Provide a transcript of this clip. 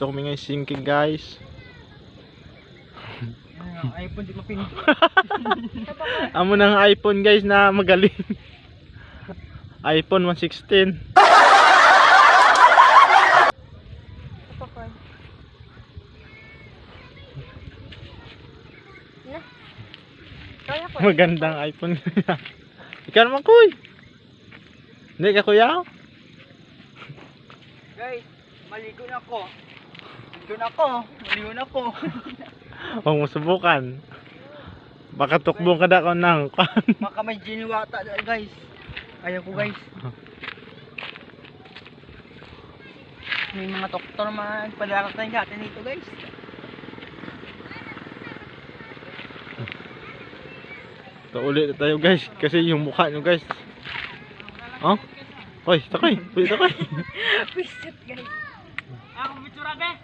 Dito kami ngayon sinking guys. iPhone di mapinit. Amo ng iPhone guys na magaling. iPhone 116. Magandang iPhone. Ikaw naman kuy. Hindi ka kuya? Guys, maligo na ako. Maligo na ako. Huwag mo subukan. Baka tukbong ka na ako ng Baka may giniwata guys. Ayaw ko guys. May mga doktor magpadarak tayong gatin dito guys. So ulit na tayo guys. Kasi yung mukha nyo guys. Oh? Hoy, takoy. Pwede takoy. Pisit guys. Ako bitsura be.